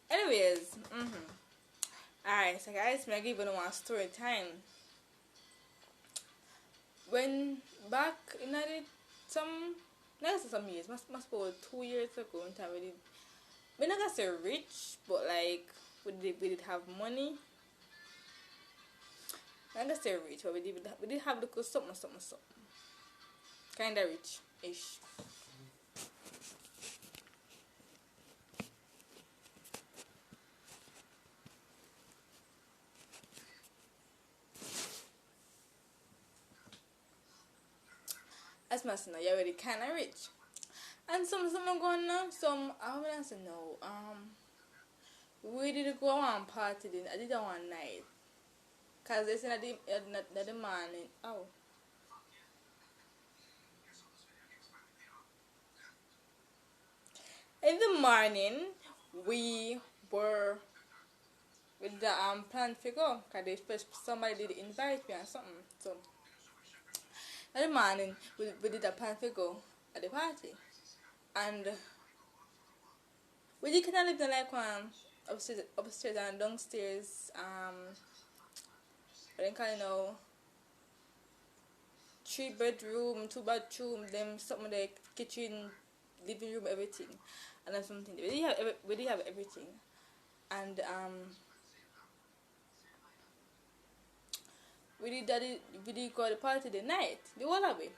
Anyways, alright, so guys, me give you one story time. When back in the some not some years, must be about 2 years ago in time we did we not gonna say rich, but like we did have money. I'm not gonna say rich, but we did have the something. Kinda rich ish. As my son, you're already kinda rich. And some going on, some I would answer no. We did go on party then I did that one night. Cause they said that the morning. Oh. In the morning we were with the plan to go because somebody did invite me or something. So in the morning we did a plan to go at the party. And we did kind of live in like upstairs and downstairs what do you call it now, 3 bedroom, 2 bathroom, them something like kitchen, living room, everything, and then something. We did have everything, and we did go to the party the night, the whole of it.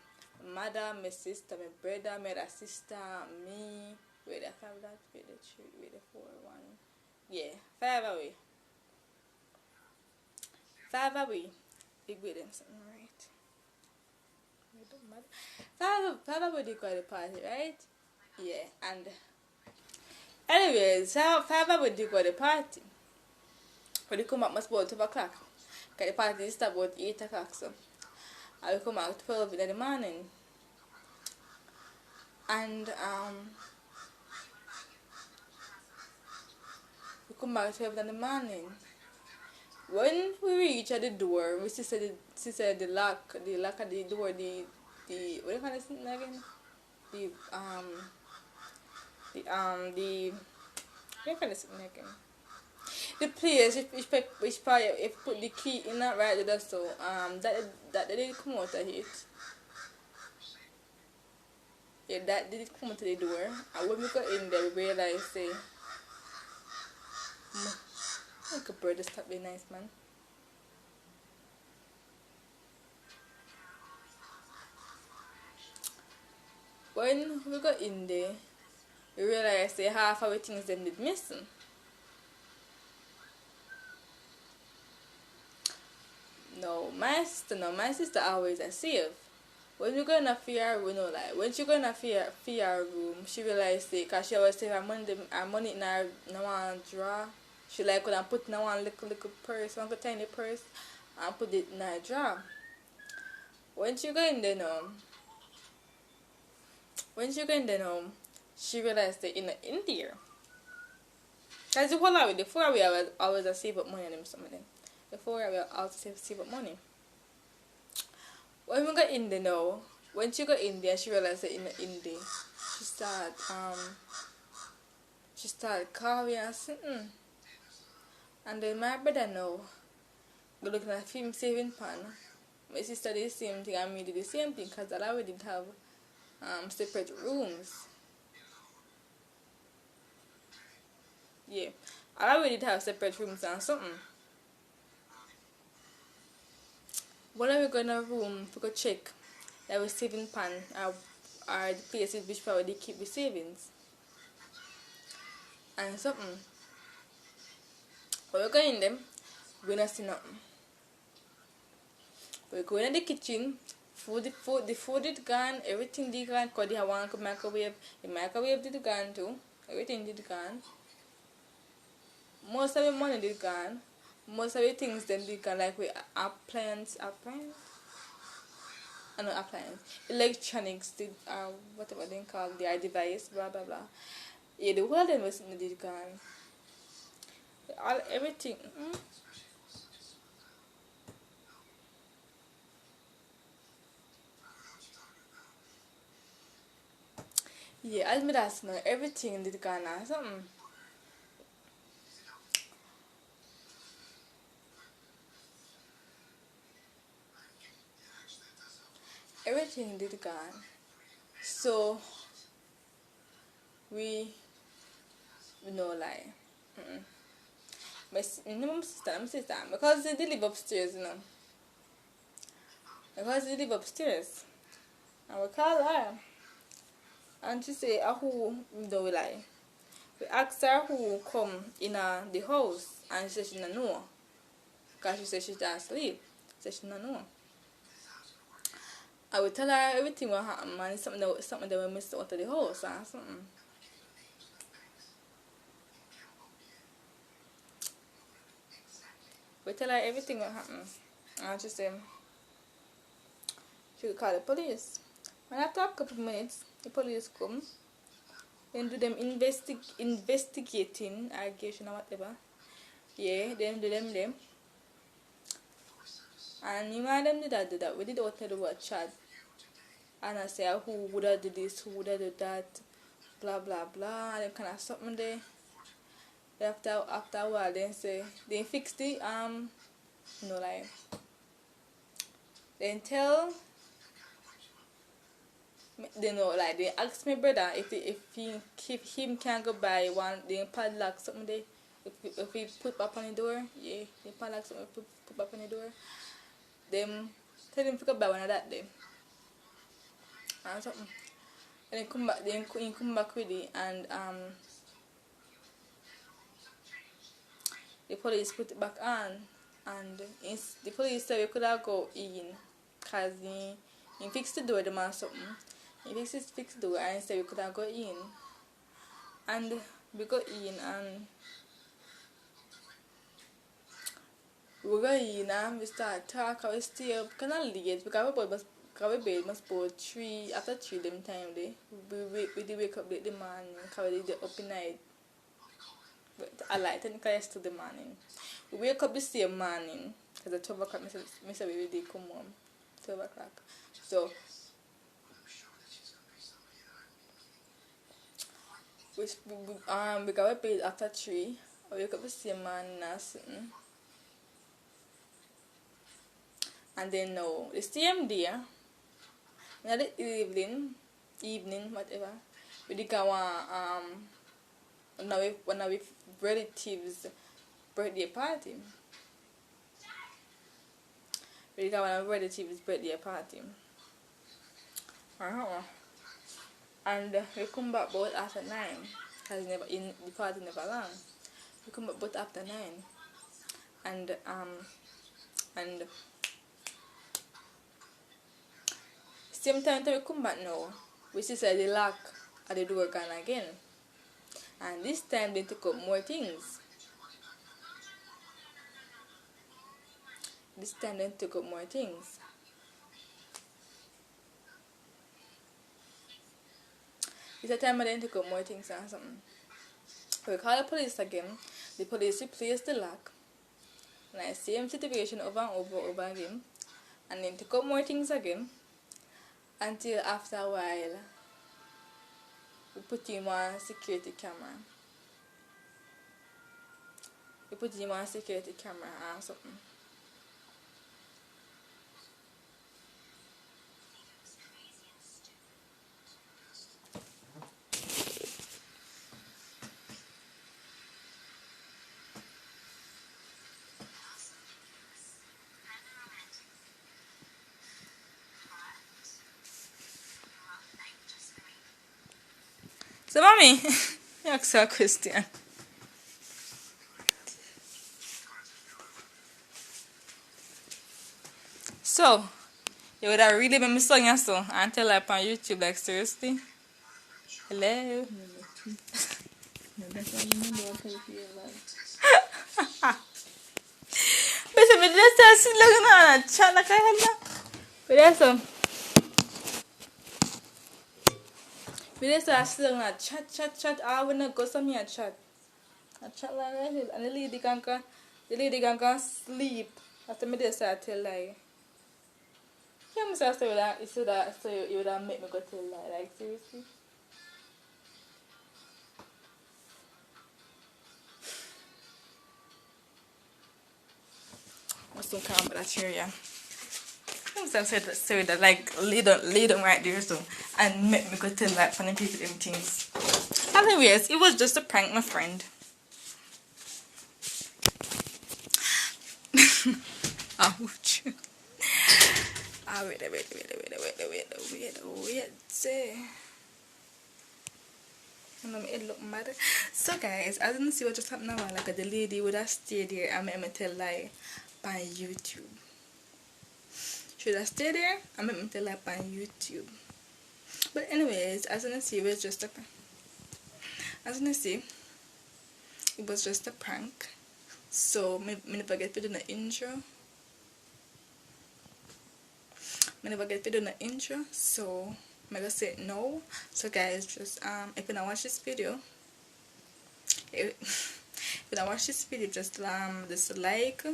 My mother, my sister, my brother, my other sister, me. Wait, I have that. Wait, the three, wait, the four, one. Yeah, five away. Five away. Big with them something right. It don't matter. Five away they go to the party, right? Yeah, and anyways, five away they go to the party. When they come back, must be about 12 o'clock. Because the party start about 8 o'clock, so I will come out 12 in the morning. And we come back 12 in the morning. When we reach at the door, we said the lock of the door, the what do you call this again? The the what do you call this again? The place which part if put the key in that right there, so that they did come out of it. Yeah, that did come to the door, and when we got in there, we realized, say, like a bird, stop being nice, man. When we got in there, we realized, say, half of the things them did missing. No, my sister always a save. When you go in a fear, we know like when she go in a fear room, she realized it because she always save her money in one drawer. She like could have put in one little purse, one little tiny purse, and put it in a drawer. When she go in there now, she realized it in there. Cause the whole of it, the 4 hours I was always a save up money on them some of them. The 4 hours I always save up money. When we got in there now, when she got in there, she realized that in there, she started calling and sitting. And then my brother now, go looking at film saving pan. My sister did the same thing and me did the same thing because I already didn't have separate rooms. Yeah, I already did have separate rooms and something. When I go in a room to go check that was saving pan are the places which probably they keep the savings and something. When we go in them, we don't see nothing. We go in the kitchen, the food is gone, everything is gone because they have one microwave. The microwave did gone too. Everything did gone. most of the money did gone. Most of the things then did gone, like with appliance, electronics, did whatever they call their device, blah blah blah. Yeah, the whole of them was did gone. All everything. Yeah, as me that's now everything did gone now. Something. Everything did gone. So we know like my sister because they live upstairs, you know. Because they live upstairs. And we call her and she say who do we like. We asked her who come in the house and she said she don't know. Because she said she's asleep. She said she don't know. I would tell her everything what happened and it's something that we missed out of the house or something. We tell her everything what happened. And she said she would call the police. When after a couple of minutes, the police come. Then do them investigating allegation or whatever. Yeah, then do them. And you might them do that. We did what to do a chat. And I say who would have do this, who would have do that, blah blah blah, and them kind of something there. After a while then say they fix the like then tell they know like they ask my brother if him can go buy one they padlock something there if he put up on the door, yeah, they padlock something put up on the door. Them tell him to go buy one of that day. And something. And then come back with it and the police put it back on and the police said we could have go in because he fixed the door, the man something. He fixed the door and said we could have go in. And we go in and we go in and we start talking. We stay up kind of late because we bed must go after 3 them time there. We did wake up late the morning because we did up in night. But I like technically yesterday morning. We wake up the same morning because at 12 o'clock I said we did come home. 12 o'clock. So we got paid after 3. I wake up the same morning and something. And then now the same day in the evening whatever we did go one of relatives birthday party. We got one of relatives birthday party. And we come back both after 9 because the party never long. We come back both after 9 and same time we come back now we see the lock at the door gone again. And this time they took up more things. This time they took up more things. It's a time they took up more things or something. We call the police again. The police replaced the lock. And the same situation over and over again. And then took up more things again. Until after a while we put him on security camera. We put him on security camera or something. So mommy, you ask her a question. So, you would have really been song your song and tell her on YouTube like seriously? Hello? No, that's why you know what I feel like. Bese me desa sila na chat na kaya na. Bese sila na chat. I wanna go some here chat. I chat like that and the lady can sleep. After me desa tell lie. Yeah, I'm say that so you would make me go tell lie. Like seriously. What's so calm that here, yeah. I'm say that like lay down right there so and make me go tell like funny people them things. Anyways, it was just a prank, my friend. Ouch. Wait. Say. It look mad. So guys, I didn't see what just happened now. Like the lady would have stayed there and make me tell lie by YouTube. Should I stay there and make me tell lie by YouTube? But anyways, as you can see, it was just a it was just a prank. So me never get to do the intro. So I'm gonna say no. So guys, just if you don't watch this video, just like,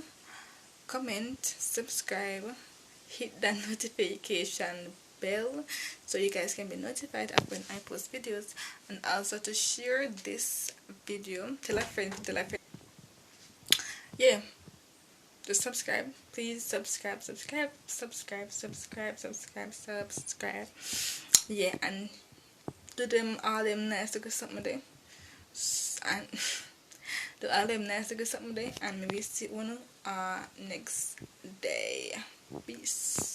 comment, subscribe, hit that notification bell so you guys can be notified of when I post videos, and also to share this video, tell a friend. Yeah, just subscribe, please. Subscribe. Yeah, and do them all them nice to get something there, and do all them nice to get something there, and maybe see one next day. Peace.